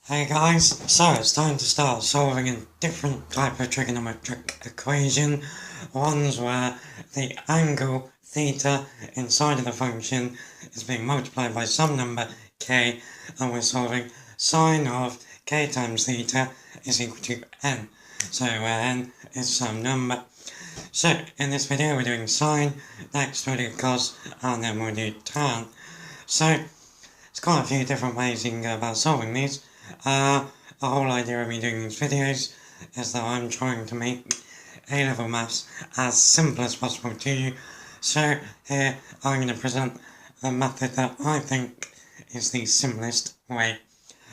Hey guys, so it's time to start solving a different type of trigonometric equation, ones where the angle theta inside of the function is being multiplied by some number k, and we're solving sine of k times theta is equal to n, so where n is some number. So in this video we're doing sine, next we'll do cos, and then we'll do tan. So there's quite a few different ways you can go about solving these. The whole idea of me doing these videos is that I'm trying to make A-level maths as simple as possible to you. So here I'm going to present the method that I think is the simplest way.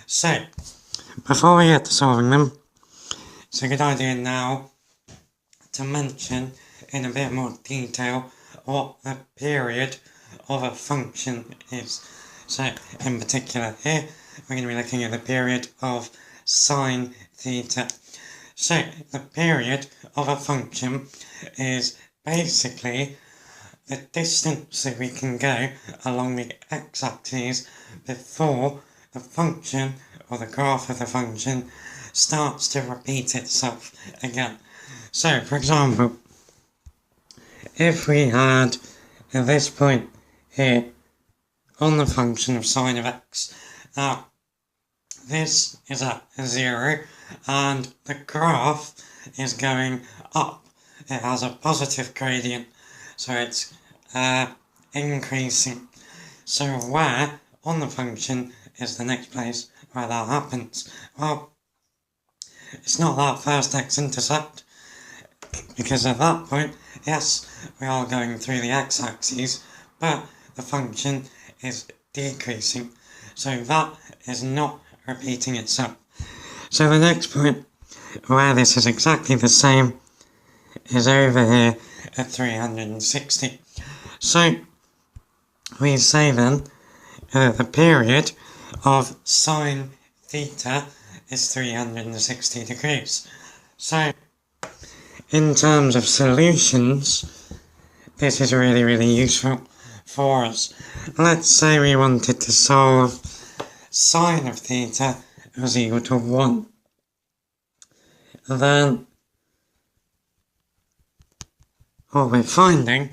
So before we get to solving them, it's a good idea now to mention in a bit more detail what the period of a function is. So in particular here we're going to be looking at the period of sine theta. So the period of a function is basically the distance that we can go along the x-axis before the function or the graph of the function starts to repeat itself again. So for example, if we had this point here on the function of sine of x, now this is at 0 and the graph is going up. It has a positive gradient, so it's increasing. So where on the function is the next place where that happens? Well, it's not that first x-intercept, because at that point, yes, we are going through the x-axis, but the function is decreasing, so that is not repeating itself. So the next point where this is exactly the same is over here at 360. So we say then the period of sine theta is 360 degrees. So in terms of solutions, this is really useful for us. Let's say we wanted to solve sine of theta was equal to 1. Then what we're finding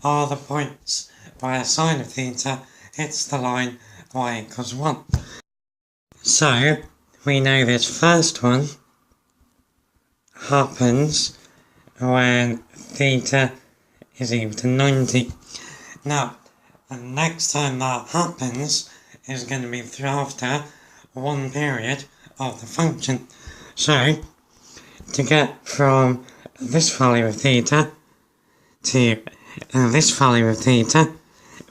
are the points where sine of theta hits the line y equals 1. So we know this first one happens when theta is equal to 90. Now, the next time that happens is going to be after one period of the function. So, to get from this value of theta to this value of theta,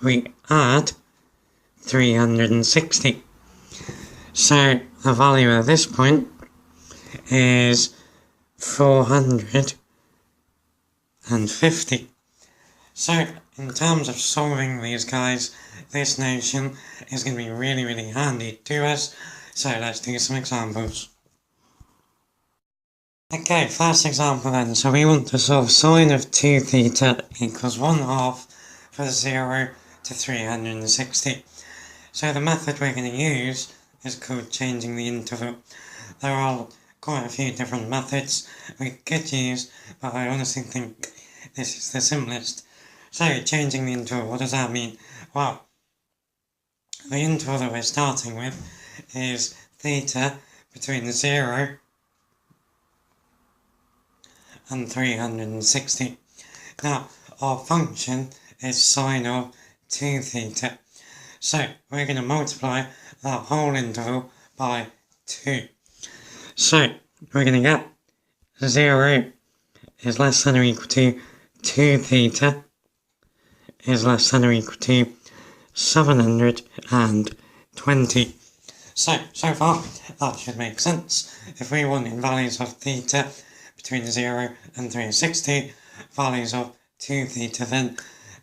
we add 360. So, the value at this point is 450. So, in terms of solving these guys, this notion is going to be really handy to us. So let's do some examples. Okay, first example then. So we want to solve sine of 2 theta equals 1/2 for 0 to 360. So the method we're going to use is called changing the interval. There are quite a few different methods we could use, but I honestly think this is the simplest. So changing the interval, what does that mean? Well, the interval that we're starting with is theta between 0 and 360. Now, our function is sine of 2 theta. So, we're going to multiply that whole interval by 2. So, we're going to get 0 is less than or equal to 2 theta is less than or equal to 720. So far, that should make sense. If we want in values of theta between 0 and 360, values of 2 theta then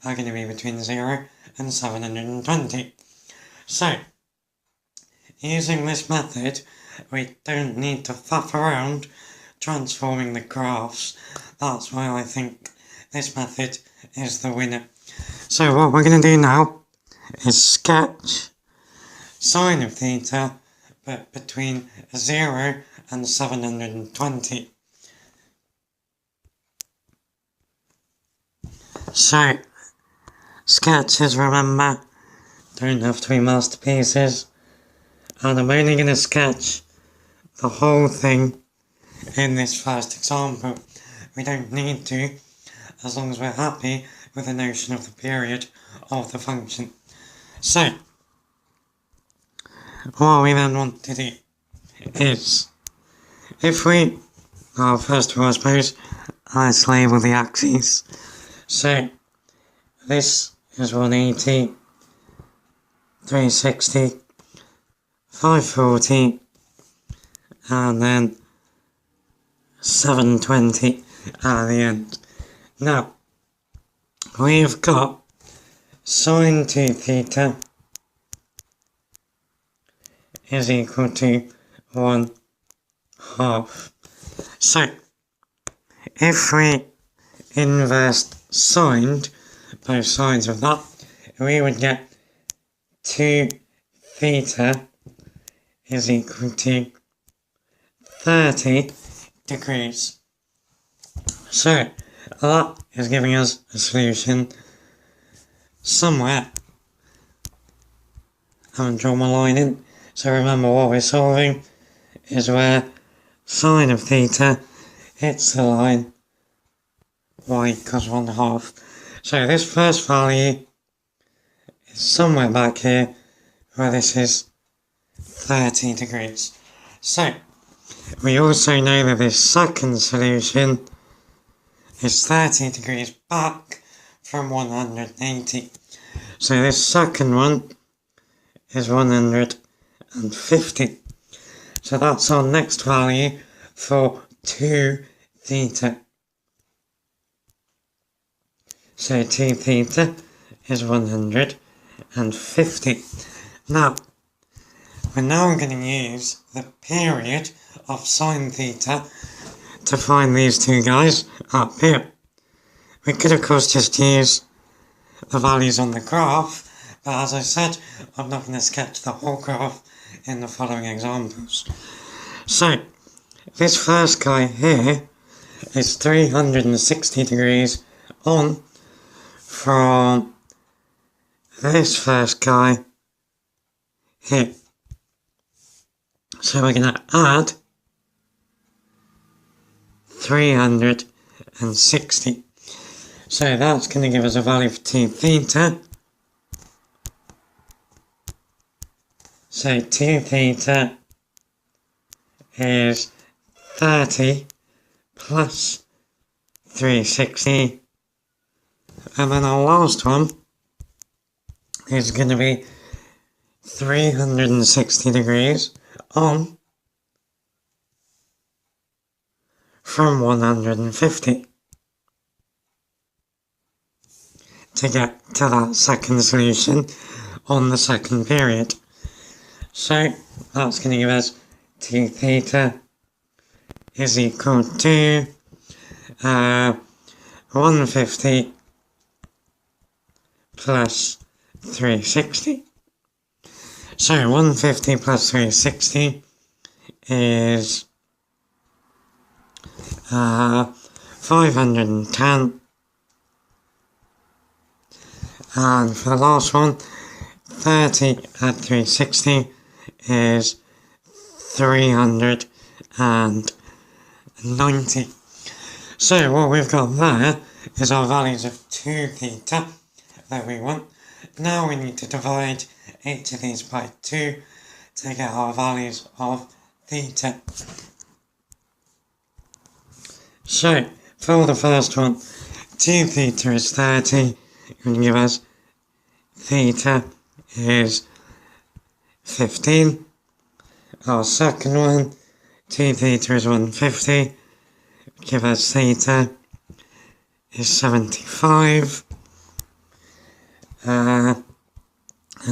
are going to be between 0 and 720. So, using this method, we don't need to faff around transforming the graphs. That's why I think this method is the winner. So what we're going to do now is sketch sine of theta but between 0 and 720. So, sketches, remember, don't have to be masterpieces, and I'm only going to sketch the whole thing in this first example. We don't need to, as long as we're happy with the notion of the period of the function. So, what we then want to do is, if we, well, first of all I suppose, let's label the axes. So, this is 180, 360, 540, and then 720 at the end. Now, we've got sine 2 theta is equal to 1/2. So, if we inverse signed both sides of that, we would get 2 theta is equal to 30 degrees. So, that is giving us a solution somewhere. I haven't drawn my line in, so remember what we're solving is where sine of theta hits the line y equals 1/2. So this first value is somewhere back here where this is 30 degrees. So we also know that this second solution is 30 degrees back from 180. So this second one is 150. So that's our next value for 2 theta. So 2 theta is 150. Now, we're now going to use the period of sine theta to find these two guys up here. We could of course just use the values on the graph, but as I said, I'm not going to sketch the whole graph in the following examples. So, this first guy here is 360 degrees on from this first guy here. So we're going to add 360. So that's going to give us a value for 2 theta. So 2 theta is 30 plus 360. And then our last one is going to be 360 degrees on from 150 to get to that second solution on the second period. So that's going to give us 2 theta is equal to 150 plus 360. So 150 plus 360 is 510. And for the last one, 30 at 360 is 390. So what we've got there is our values of 2 theta that we want. Now we need to divide each of these by 2 to get our values of theta. So for the first one, 2 theta is 30, going to give us theta is 15. Our second one, 2 theta is 150, give us theta is 75. And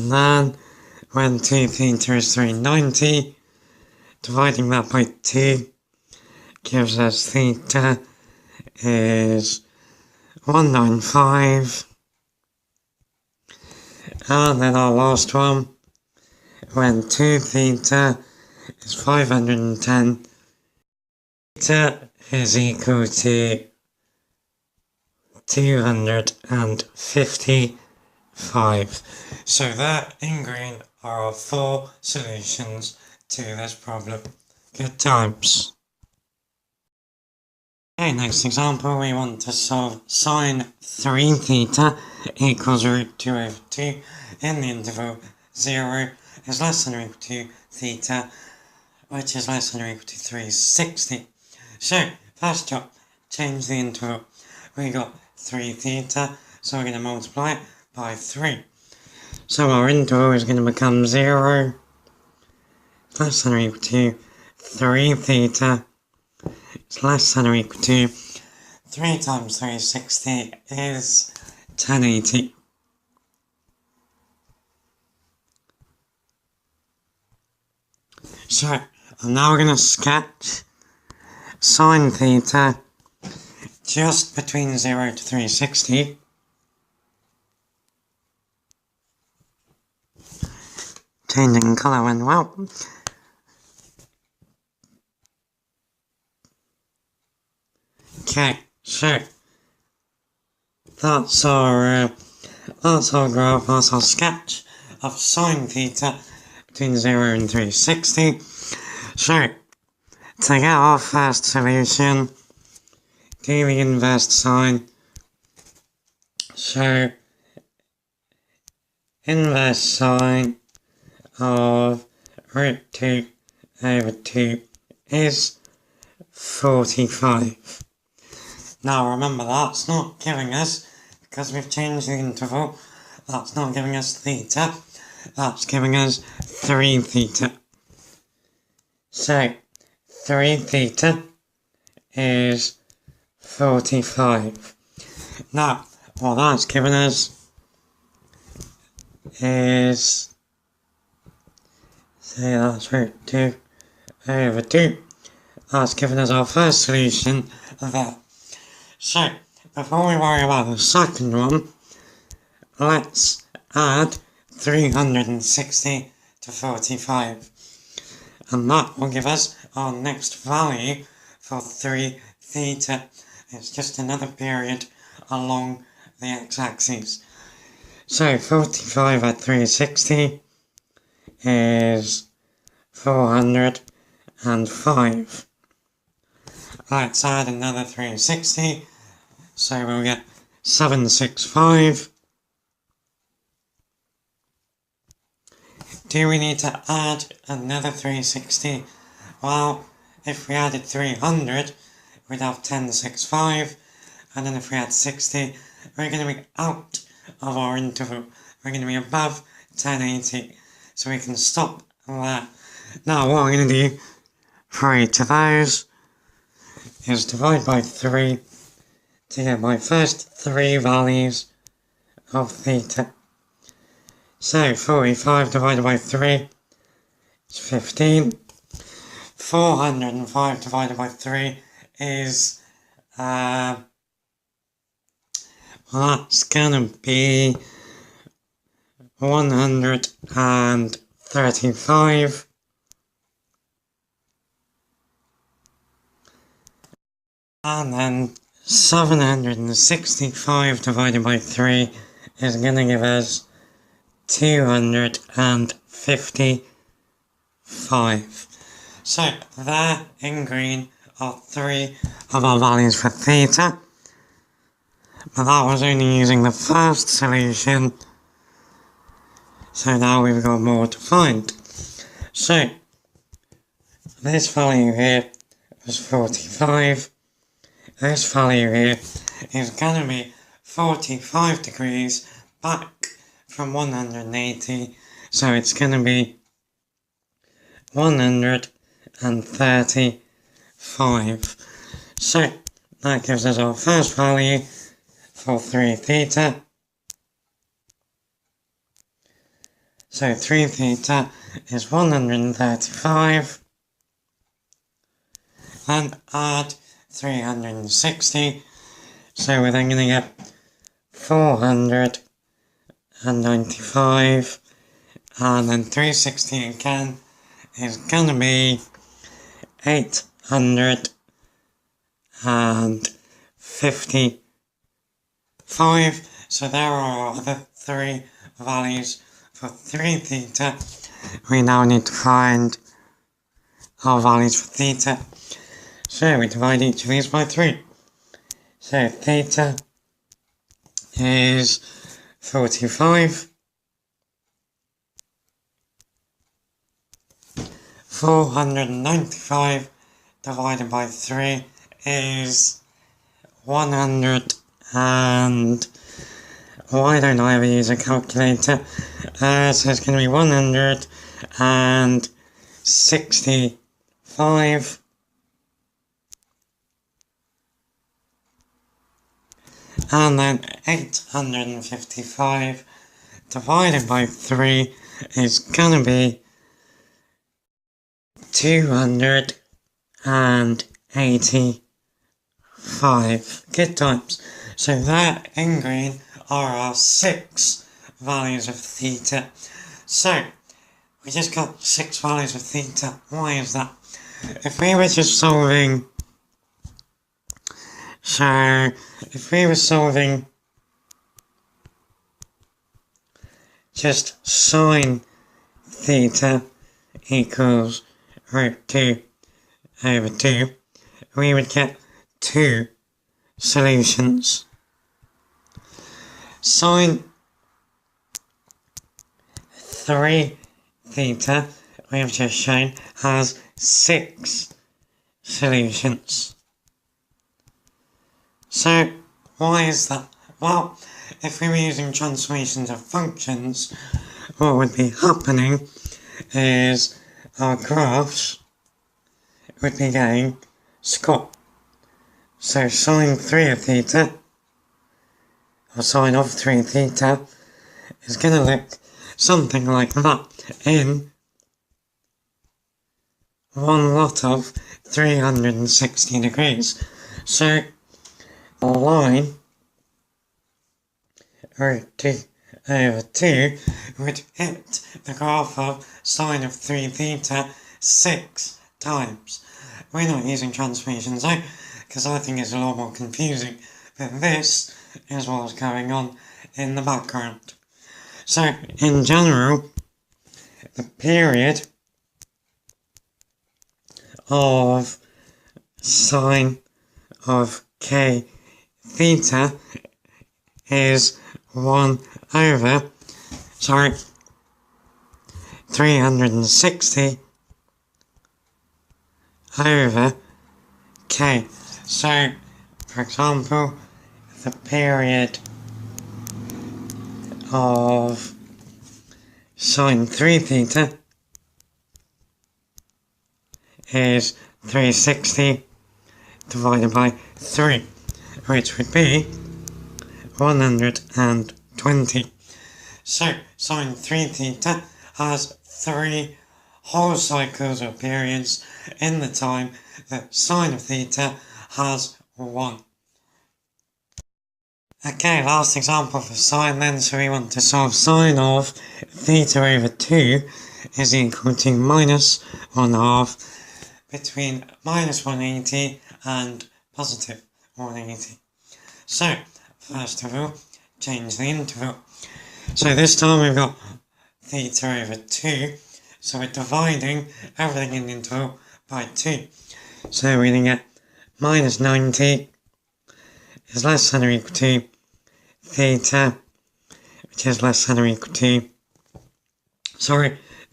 then when 2 theta is 390, dividing that by 2 gives us theta is 195. And then our last one, when 2 theta is 510. Theta is equal to 255. So there in green are our 4 solutions to this problem. Good times. Okay, next example, we want to solve sine 3 theta equals root 2 over 2 in the interval 0 is less than or equal to theta, which is less than or equal to 360. So, first job, change the interval. We got 3 theta, so we're going to multiply it by 3. So our interval is going to become 0 less than or equal to 3 theta. It's less than or equal to 3 times 360 is 1080. So, now we're going to sketch sine theta just between 0 to 360. Changing colour when well. Okay, so that's our graph, that's our sketch of sine theta between 0 and 360. So, to get our first solution, do the inverse sine. So, inverse sine of root 2 over 2 is 45. Now remember, that's not giving us, because we've changed the interval, that's not giving us theta, that's giving us 3 theta. So, 3 theta is 45. Now, what that's given us is, say that's root 2 over 2. That's given us our first solution there. So, before we worry about the second one, let's add 360 to 45. And that will give us our next value for 3 theta. It's just another period along the x-axis. So 45 at 360 is 405. Let's add another 360, so we'll get 765. Do we need to add another 360? Well, if we added 300, we'd have 1065, and then if we add 60, we're going to be out of our interval. We're going to be above 1080, so we can stop there. Now what I'm going to do for each of those is divide by 3 to get my first 3 values of theta. So 45 divided by 3 is 15. 405 divided by 3 is, well, that's gonna be 135. And then 765 divided by 3 is going to give us 255. So there in green are 3 of our values for theta. But that was only using the first solution. So now we've got more to find. So this value here was 45. This value here is going to be 45 degrees back from 180, so it's going to be 135. So that gives us our first value for 3 theta. So 3 theta is 135. Then add 360, so we're then going to get 495, and then 360 again is gonna be 855. So there are the three values for 3 theta. We now need to find our values for theta. So we divide each of these by 3. So theta is 45. 495 divided by 3 is 100 and... why don't I ever use a calculator? So it's going to be 165. And then 855 divided by 3 is going to be 285. Good times. So there in green are our 6 values of theta. So we just got 6 values of theta. Why is that? If we were just solving... So if we were solving just sine theta equals root 2 over 2, we would get 2 solutions. Sine 3 theta, we have just shown, has 6 solutions. So, why is that? Well, if we were using transformations of functions, what would be happening is our graphs would be getting squat. So sine 3 of theta, or sine of 3 theta, is going to look something like that in one lot of 360 degrees. So a line root 2 over 2 would hit the graph of sine of 3 theta 6 times. We're not using transformations though, because I think it's a lot more confusing, but this is what's going on in the background. So, in general, the period of sine of k theta is 1 over, 360 over k. So, for example, the period of sine 3 theta is 360 divided by 3, which would be 120. So, sine 3 theta has 3 whole cycles or periods in the time that sine of theta has 1. Okay, last example for sine then, so we want to solve sine of theta over 2 is equal to minus 1/2 between minus 180 and positive 180. So, first of all, change the interval. So this time we've got theta over 2, so we're dividing everything in the interval by 2. So we're going to get minus 90 is less than or equal to theta, which is less than or equal to,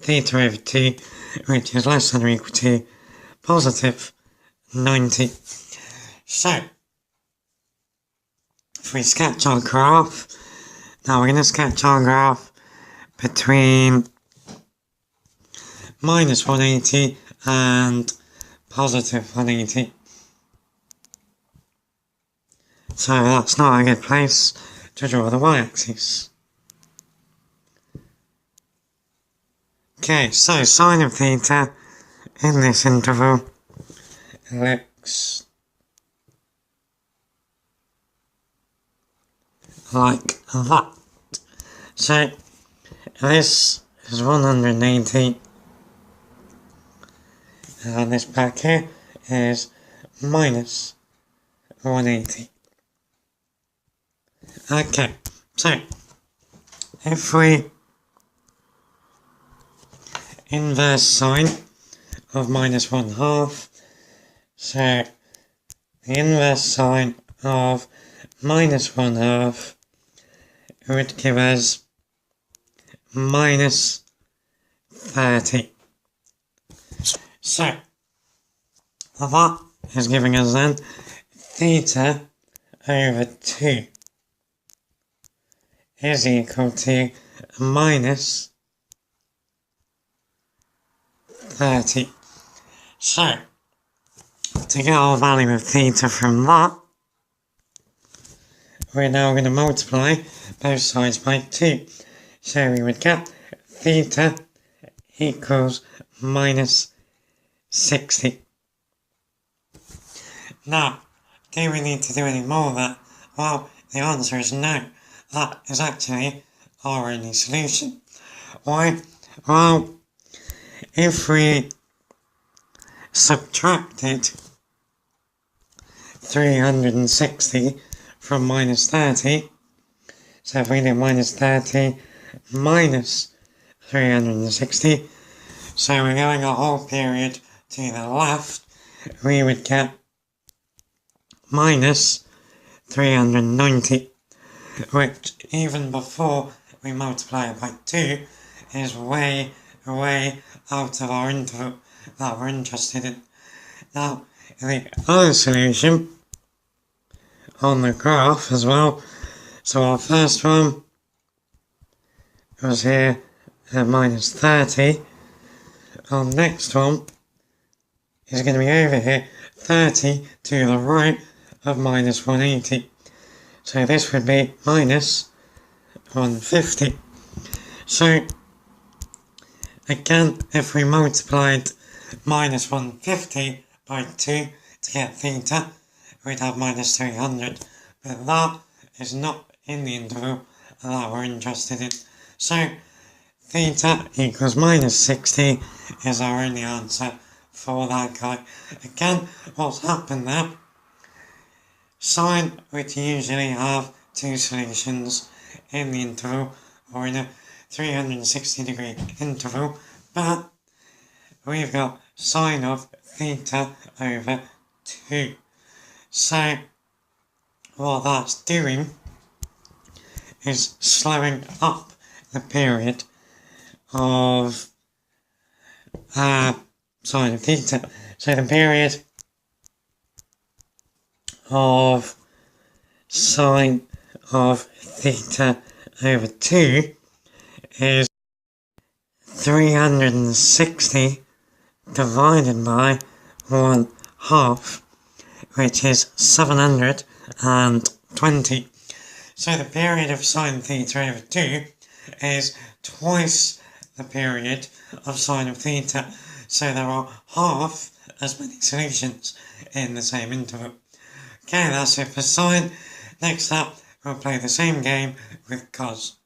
theta over 2, which is less than or equal to positive 90. So, if we sketch our graph, now we're going to sketch our graph between minus 180 and positive 180. So that's not a good place to draw the y-axis. Okay, so sine of theta in this interval looks like that. So this is 180 And this back here is minus 180. Okay, so if we inverse sine of minus 1/2, so the inverse sine of minus 1/2 would give us minus 30. So that is giving us then theta over 2 is equal to minus 30. So, to get our value of theta from that, we're now going to multiply both sides by 2. So we would get theta equals minus 60. Now, do we need to do any more of that? Well, the answer is no. That is actually our only solution. Why? Well, if we subtracted 360 from minus 30, so if we did minus 30 minus 360, so we're going a whole period to the left, we would get minus 390, which even before we multiply it by 2 is way out of our interval that we're interested in. Now, the other solution on the graph as well, so our first one was here at minus 30, our next one is going to be over here, 30 to the right of minus 180. So this would be minus 150. So again, if we multiplied minus 150 by 2 to get theta, we'd have minus 300. But that is not in the interval that we're interested in. So theta equals minus 60 is our only answer for that guy. Again, what's happened there? Sine would usually have two solutions in the interval or in a 360-degree interval, but we've got sine of theta over 2. So what that's doing is slowing up the period of sine of theta. So the period of sine of theta over 2 is 360 divided by 1/2, which is 720. So the period of sine theta over 2 is twice the period of sine of theta. So there are half as many solutions in the same interval. Okay, that's it for sine. Next up, we'll play the same game with cos.